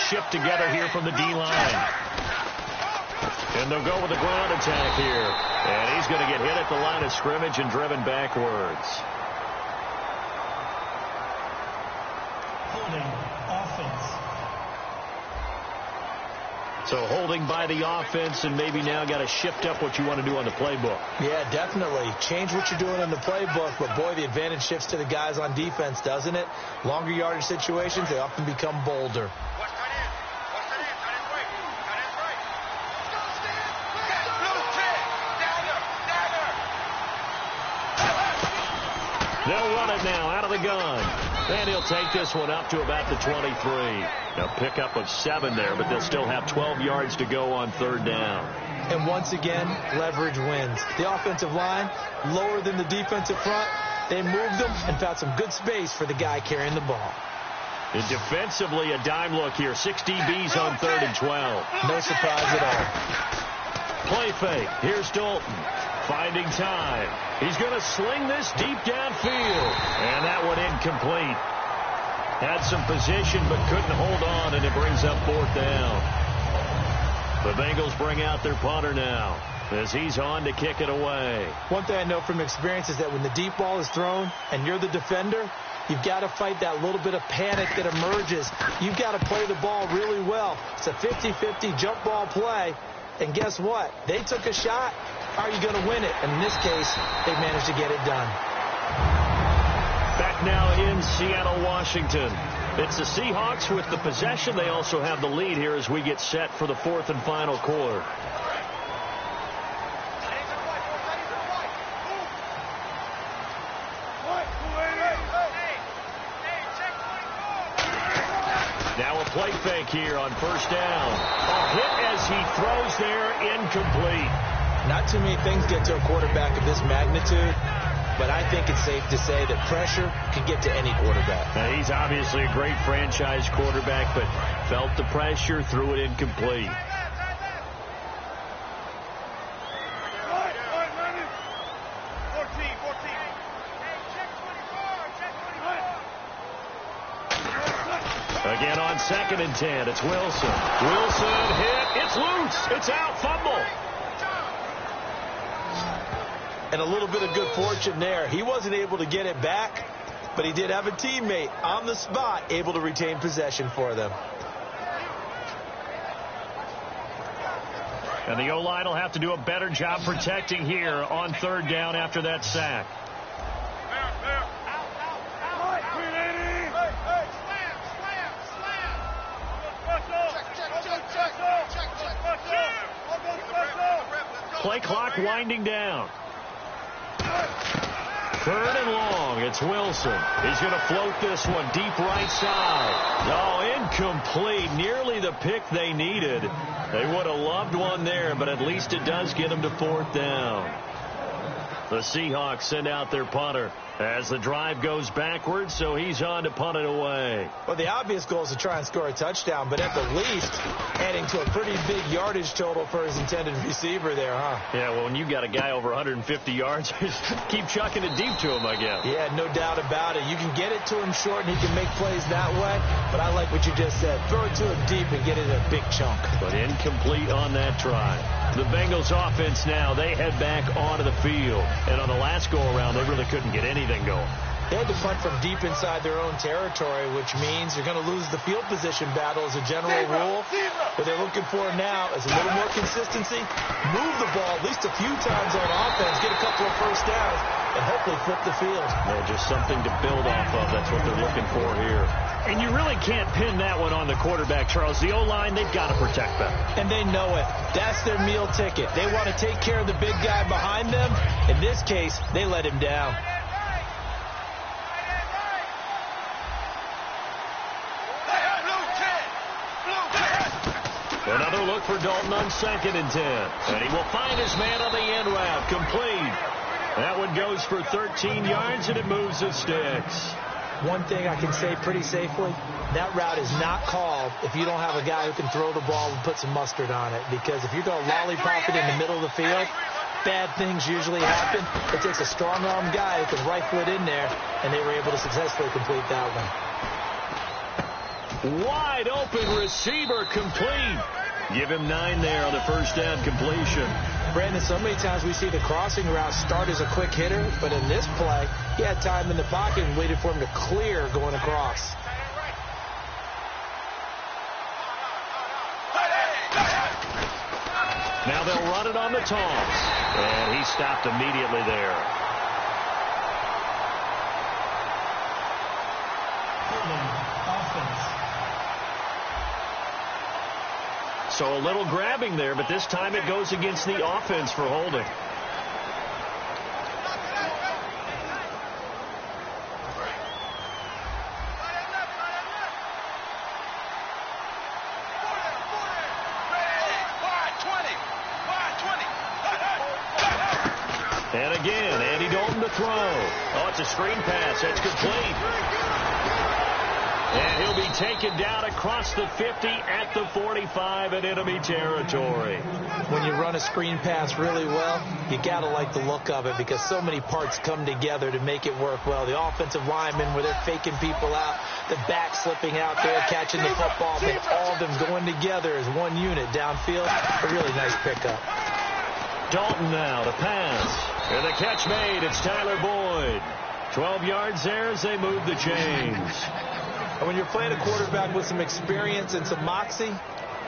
Shipped together here from the D-line. And they'll go with a ground attack here. And he's going to get hit at the line of scrimmage and driven backwards. Holding offense. So holding by the offense, and maybe now got to shift up what you want to do on the playbook. Yeah, definitely. Change what you're doing in the playbook, but boy, the advantage shifts to the guys on defense, doesn't it? Longer yardage situations, they often become bolder. They'll run it now out of the gun. And he'll take this one up to about the 23. A pickup of 7 there, but they'll still have 12 yards to go on third down. And once again, leverage wins. The offensive line, lower than the defensive front. They moved them and found some good space for the guy carrying the ball. And defensively, a dime look here. 6 DBs on 3rd and 12. No surprise at all. Play fake. Here's Dalton. Finding time. He's going to sling this deep downfield. And that one incomplete. Had some position but couldn't hold on, and it brings up 4th down. The Bengals bring out their punter now as he's on to kick it away. One thing I know from experience is that when the deep ball is thrown and you're the defender, you've got to fight that little bit of panic that emerges. You've got to play the ball really well. It's a 50-50 jump ball play. And guess what? They took a shot. Are you going to win it? And in this case, they managed to get it done. Back now in Seattle, Washington. It's the Seahawks with the possession. They also have the lead here as we get set for the fourth and final quarter. Now a play fake here on first down. A hit as he throws there, incomplete. Not too many things get to a quarterback of this magnitude, but I think it's safe to say that pressure can get to any quarterback. Now, he's obviously a great franchise quarterback, but felt the pressure, threw it incomplete. Again on 2nd and 10, it's Wilson. Wilson hit, it's loose, it's out, fumble. And a little bit of good fortune there. He wasn't able to get it back, but he did have a teammate on the spot able to retain possession for them. And the O-line will have to do a better job protecting here on 3rd down after that sack. Play clock winding down. 3rd and long. It's Wilson. He's going to float this one deep right side. Oh, incomplete. Nearly the pick they needed. They would have loved one there, but at least it does get them to 4th down. The Seahawks send out their punter as the drive goes backwards, so he's on to punt it away. Well, the obvious goal is to try and score a touchdown, but at the least, adding to a pretty big yardage total for his intended receiver there, huh? Yeah, well, when you got a guy over 150 yards, keep chucking it deep to him, I guess. Yeah, no doubt about it. You can get it to him short, and he can make plays that way, but I like what you just said. Throw it to him deep and get it in a big chunk. But incomplete on that try. The Bengals offense now, they head back onto the field. And on the last go-around, they really couldn't get anything going. They had to punt from deep inside their own territory, which means you're going to lose the field position battle as a general rule. What they're looking for now is a little more consistency, move the ball at least a few times on offense, get a couple of first downs, and hopefully flip the field. Yeah, just something to build off of. That's what they're looking for here. And you really can't pin that one on the quarterback, Charles. The O-line, they've got to protect them. And they know it. That's their meal ticket. They want to take care of the big guy behind them. In this case, they let him down. Another look for Dalton on 2nd and 10. And he will find his man on the end route. Complete. That one goes for 13 yards, and it moves the sticks. One thing I can say pretty safely, that route is not called if you don't have a guy who can throw the ball and put some mustard on it. Because if you're going to lollipop it in the middle of the field, bad things usually happen. It takes a strong-arm guy who can rifle it in there, and they were able to successfully complete that one. Wide open receiver, complete. Give him 9 there on the first down completion. Brandon, so many times we see the crossing route start as a quick hitter, but in this play, he had time in the pocket and waited for him to clear going across. Now they'll run it on the toss, and he stopped immediately there. Offense. So a little grabbing there, but this time it goes against the offense for holding. And again, Andy Dalton to throw. Oh, it's a screen pass. That's complete. And he'll be taken down across the 50 at the 45 in enemy territory. When you run a screen pass really well, you got to like the look of it because so many parts come together to make it work well. The offensive linemen, where they're faking people out, the back slipping out there, catching the football, but all of them going together as one unit downfield. A really nice pickup. Dalton now to pass. And the catch made. It's Tyler Boyd. 12 yards there as they move the chains. And when you're playing a quarterback with some experience and some moxie,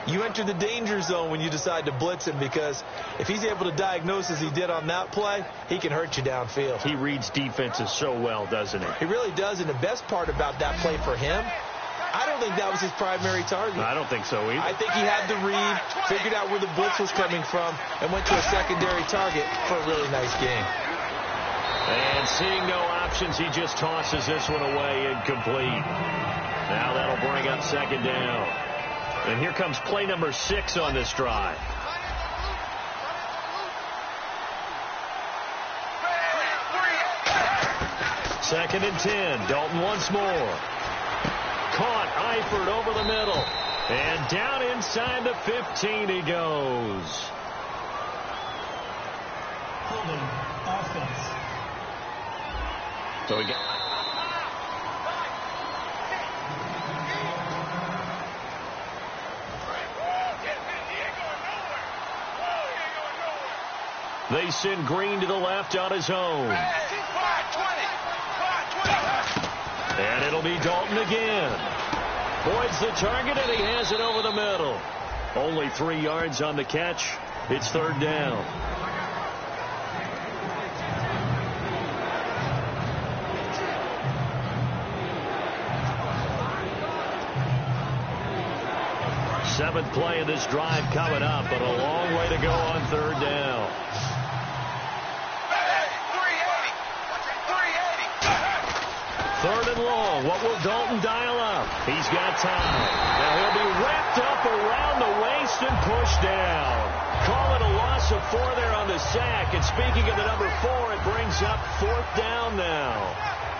you enter the danger zone when you decide to blitz him, because if he's able to diagnose as he did on that play, he can hurt you downfield. He reads defenses so well, doesn't he? He really does, and the best part about that play for him, I don't think that was his primary target. I don't think so either. I think he had the read, figured out where the blitz was coming from, and went to a secondary target for a really nice game. And seeing no options, he just tosses this one away incomplete. Now that'll bring up second down. And here comes play number 6 on this drive. Second and 10. Dalton once more. Caught. Eifert over the middle. And down inside the 15 he goes. Holding offense. So we got... They send Green to the left on his own. And it'll be Dalton again. Boyd's the target, and he has it over the middle. Only 3 yards on the catch. It's third down. Seventh play of this drive coming up, but a long way to go on third down. Third and long. What will Dalton dial up? He's got time. Now he'll be wrapped up around the waist and pushed down. Call it a loss of 4 there on the sack. And speaking of the number 4, it brings up fourth down now.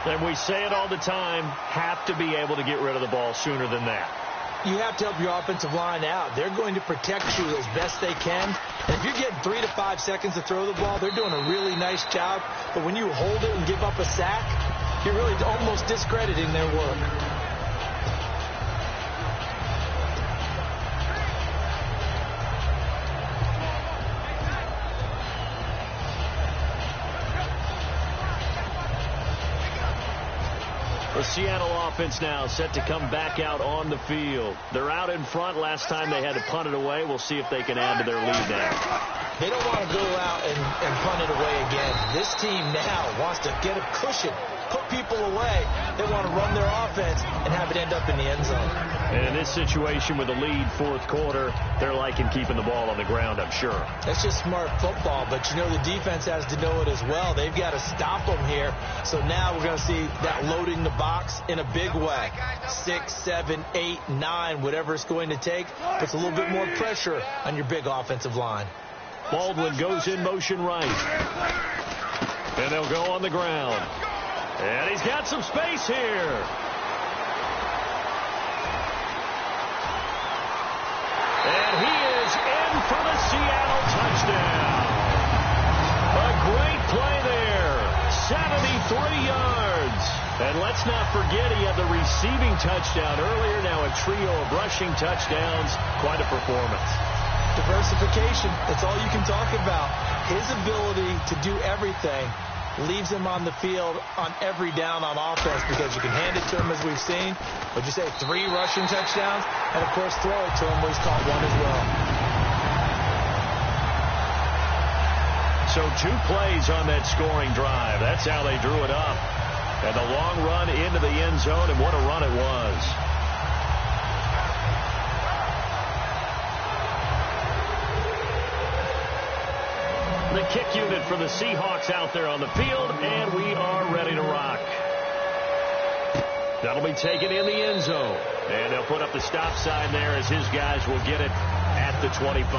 And we say it all the time, have to be able to get rid of the ball sooner than that. You have to help your offensive line out. They're going to protect you as best they can. And if you're getting 3 to 5 seconds to throw the ball, they're doing a really nice job. But when you hold it and give up a sack, you're really almost discrediting their work. The Seattle offense now set to come back out on the field. They're out in front. Last time they had to punt it away. We'll see if they can add to their lead now. They don't want to go out and punt it away again. This team now wants to get a cushion, put people away. They want to run their offense and have it end up in the end zone. And in this situation with the lead fourth quarter, they're liking keeping the ball on the ground, I'm sure. That's just smart football, but you know the defense has to know it as well. They've got to stop them here. So now we're going to see that loading the box in a big way. 6, 7, 8, 9, whatever it's going to take, puts a little bit more pressure on your big offensive line. Baldwin goes in motion right. And they'll go on the ground. And he's got some space here. And he is in for the Seattle touchdown. A great play there. 73 yards. And let's not forget he had the receiving touchdown earlier. Now a trio of rushing touchdowns. Quite a performance. Diversification. That's all you can talk about. His ability to do everything leaves him on the field on every down on offense because you can hand it to him as we've seen. Would you say 3 rushing touchdowns? And, of course, throw it to him where he's caught 1 as well. So 2 plays on that scoring drive. That's how they drew it up. And a long run into the end zone, and what a run it was. The kick unit for the Seahawks out there on the field, and we are ready to rock. That'll be taken in the end zone. And they'll put up the stop sign there as his guys will get it at the 25.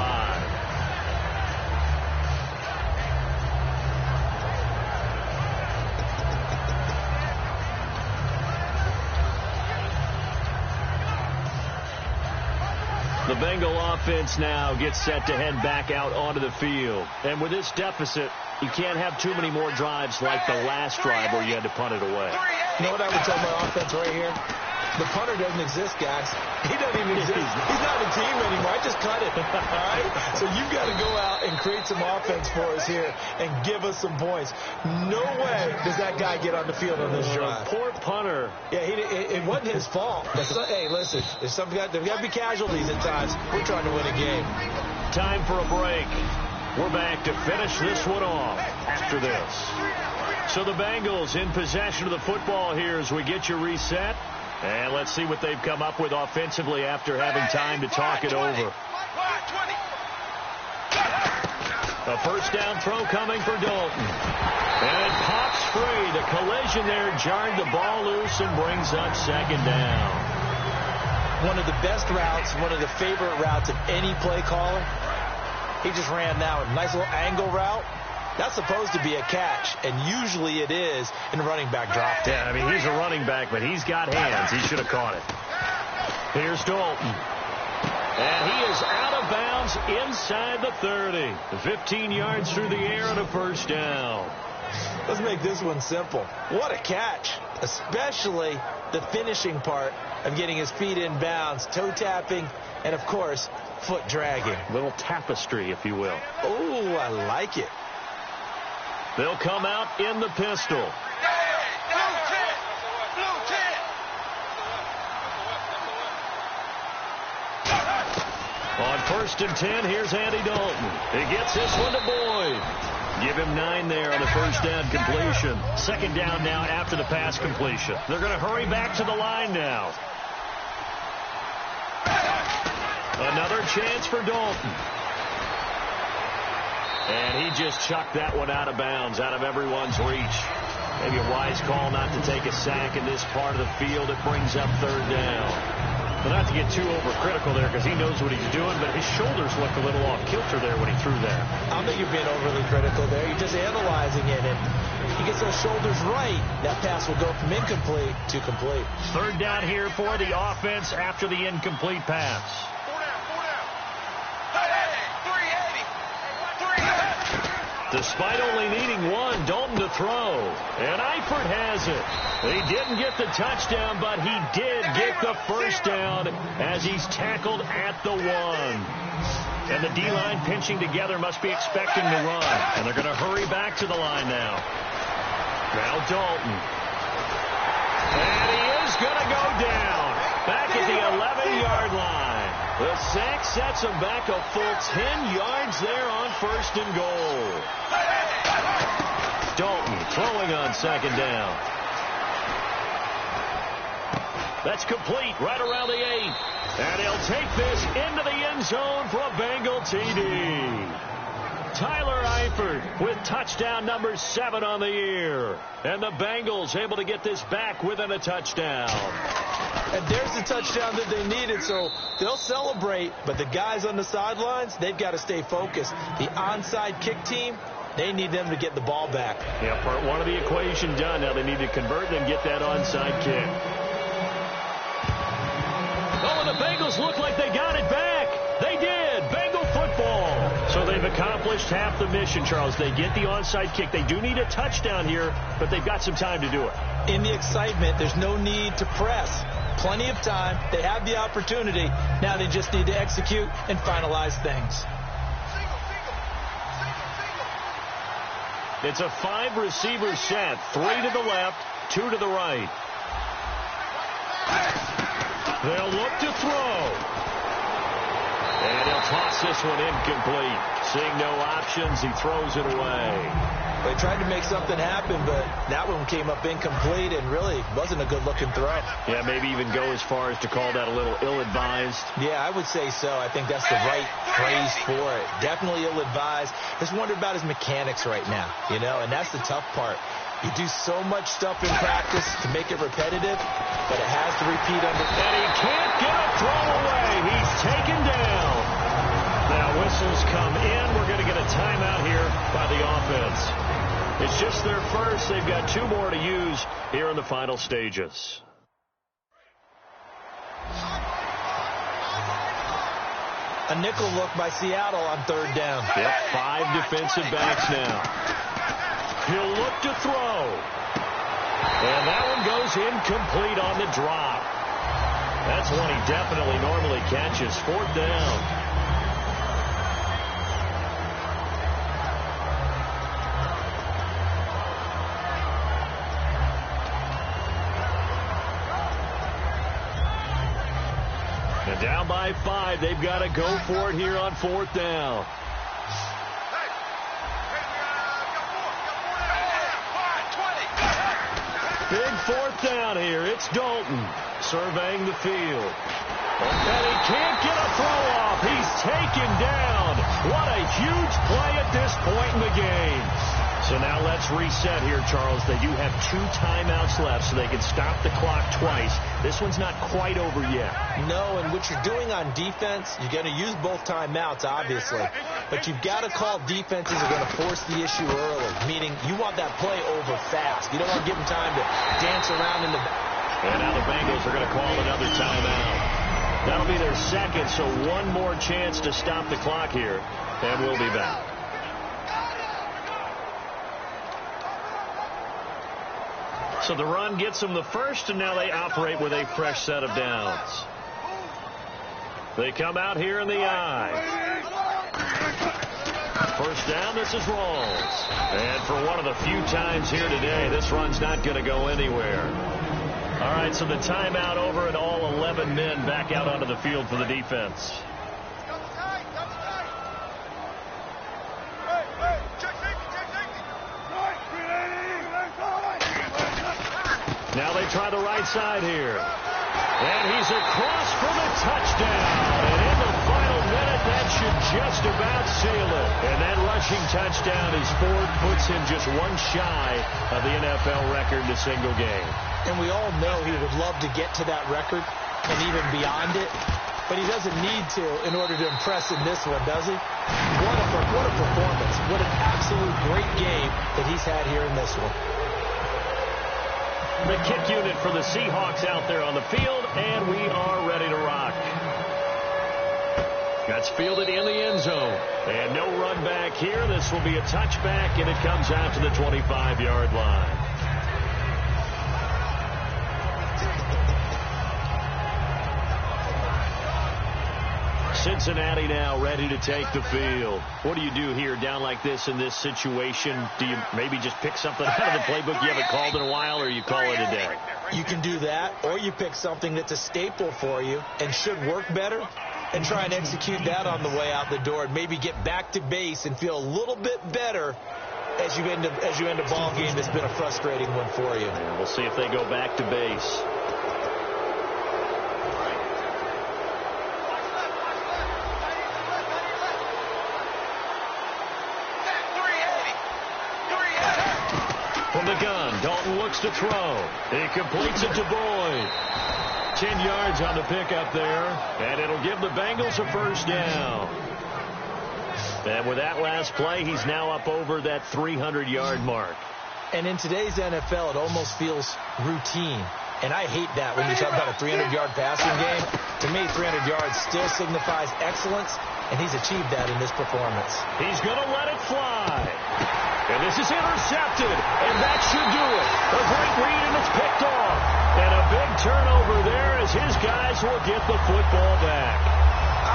the Bengal offense now gets set to head back out onto the field. And with this deficit, you can't have too many more drives like the last drive where you had to punt it away. You know what I would tell my offense right here? The punter doesn't exist, guys. He doesn't even exist. He's not a team anymore. I just cut it. All right? So you've got to go out and create some offense for us here and give us some points. No way does that guy get on the field on this drive. Poor punter. Yeah, it wasn't his fault. Hey, listen, there's got to be casualties at times. We're trying to win a game. Time for a break. We're back to finish this one off after this. So the Bengals in possession of the football here as we get you reset. And let's see what they've come up with offensively after having time to talk it over. A first down throw coming for Dalton. And it pops free. The collision there jarred the ball loose and brings up second down. One of the best routes, one of the favorite routes of any play caller. He just ran now a nice little angle route. That's supposed to be a catch, and usually it is in a running back drop down. Yeah, I mean, he's a running back, but he's got hands. He should have caught it. Here's Dalton. And he is out of bounds inside the 30. 15 yards through the air and a first down. Let's make this one simple. What a catch, especially the finishing part of getting his feet in bounds, toe tapping, and, of course, foot dragging. Little tapestry, if you will. Oh, I like it. They'll come out in the pistol. On 1st and 10, here's Andy Dalton. He gets this one to Boyd. Give him 9 there on the first down completion. Second down now after the pass completion. They're going to hurry back to the line now. Another chance for Dalton. And he just chucked that one out of bounds, out of everyone's reach. Maybe a wise call not to take a sack in this part of the field. It brings up third down. But not to get too overcritical there because he knows what he's doing, but his shoulders looked a little off kilter there when he threw there. I don't think you're being overly critical there. You're just analyzing it, and he gets those shoulders right. That pass will go from incomplete to complete. Third down here for the offense after the incomplete pass. Despite only needing one, Dalton to throw. And Eifert has it. He didn't get the touchdown, but he did get the first down as he's tackled at the 1. And the D-line pinching together must be expecting to run. And they're going to hurry back to the line now. Now Dalton. And he is going to go down. Back at the 11-yard line. The sack sets him back a full 10 yards there on 1st and goal. Dalton throwing on second down. That's complete right around the 8. And he'll take this into the end zone for a Bengal TD. Tyler Eifert with touchdown number 7 on the year. And the Bengals able to get this back within a touchdown. And there's the touchdown that they needed, so they'll celebrate. But the guys on the sidelines, they've got to stay focused. The onside kick team, they need them to get the ball back. Yeah, part 1 of the equation done. Now they need to convert and get that onside kick. Oh, and the Bengals look like they got it back. They did. Bengal football. So they've accomplished half the mission, Charles. They get the onside kick. They do need a touchdown here, but they've got some time to do it. In the excitement, there's no need to press. Plenty of time. They have the opportunity. Now they just need to execute and finalize things. It's a 5-receiver set. 3 to the left, 2 to the right. They'll look to throw. And he'll toss this one incomplete. Seeing no options, he throws it away. They tried to make something happen, but that one came up incomplete and really wasn't a good-looking throw. Yeah, maybe even go as far as to call that a little ill-advised. Yeah, I would say so. I think that's the right phrase for it. Definitely ill-advised. Just wonder about his mechanics right now, you know, and that's the tough part. You do so much stuff in practice to make it repetitive, but it has to repeat under. And he can't get a throw away. He's taken down. Now whistles come in. We're going to get a timeout here by the offense. It's just their first. They've got 2 more to use here in the final stages. A nickel look by Seattle on third down. Yep, 5 defensive backs now. He'll look to throw. And that one goes incomplete on the drop. That's one he definitely normally catches. 4th down. And down by 5. They've got to go for it here on 4th down. Big 4th down here. It's Dalton surveying the field. And he can't get a throw off. He's taken down. What a huge play at this point in the game. So now let's reset here, Charles. They do have 2 timeouts left, so they can stop the clock twice. This one's not quite over yet. No, and what you're doing on defense, you're going to use both timeouts, obviously. But you've got to call defenses are going to force the issue early, meaning you want that play over fast. You don't want to give them time to dance around in the back. And now the Bengals are going to call another timeout. That'll be their second, so one more chance to stop the clock here, and we'll be back. So the run gets them the first, and now they operate with a fresh set of downs. They come out here in the I. First down, this is Rawls. And for one of the few times here today, this run's not going to go anywhere. All right, so the timeout over, and all 11 men back out onto the field for the defense. Now they try the right side here. And he's across for the touchdown. And in the final minute, that should just about seal it. And that rushing touchdown as Ford puts him just one shy of the NFL record in a single game. And we all know he would love to get to that record and even beyond it. But he doesn't need to in order to impress in this one, does he? What a performance. What an absolute great game that he's had here in this one. The kick unit for the Seahawks out there on the field, and we are ready to rock. That's fielded in the end zone. And no run back here. This will be a touchback, and it comes out to the 25-yard line. Cincinnati now ready to take the field. What do you do here down like this in this situation? Do you maybe just pick something out of the playbook you haven't called in a while, or you call it a day? You can do that, or you pick something that's a staple for you and should work better and try and execute that on the way out the door and maybe get back to base and feel a little bit better as you end a ball game that's been a frustrating one for you. Yeah, we'll see if they go back to base. From the gun, Dalton looks to throw. He completes it to Boyd. 10 yards on the pickup there, and it'll give the Bengals a first down. And with that last play, he's now up over that 300-yard mark. And in today's NFL, it almost feels routine. And I hate that when you talk about a 300-yard passing game. To me, 300 yards still signifies excellence, and he's achieved that in this performance. He's going to let it fly. And this is intercepted, and that should do it. A great read, and it's picked off. And a big turnover there as his guys will get the football back.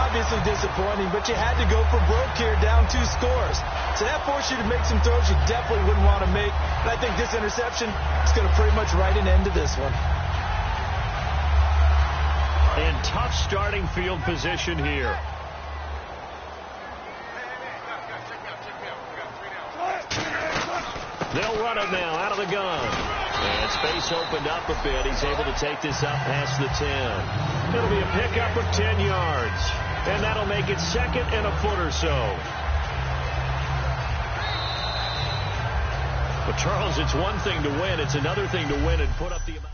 Obviously disappointing, but you had to go for broke here, down 2 scores. So that forced you to make some throws you definitely wouldn't want to make. But I think this interception is going to pretty much write an end to this one. And tough starting field position here. They'll run it now out of the gun. And space opened up a bit. He's able to take this up past the 10. It'll be a pickup of 10 yards. And that'll make it second and a foot or so. But, Charles, it's one thing to win. It's another thing to win and put up the amount.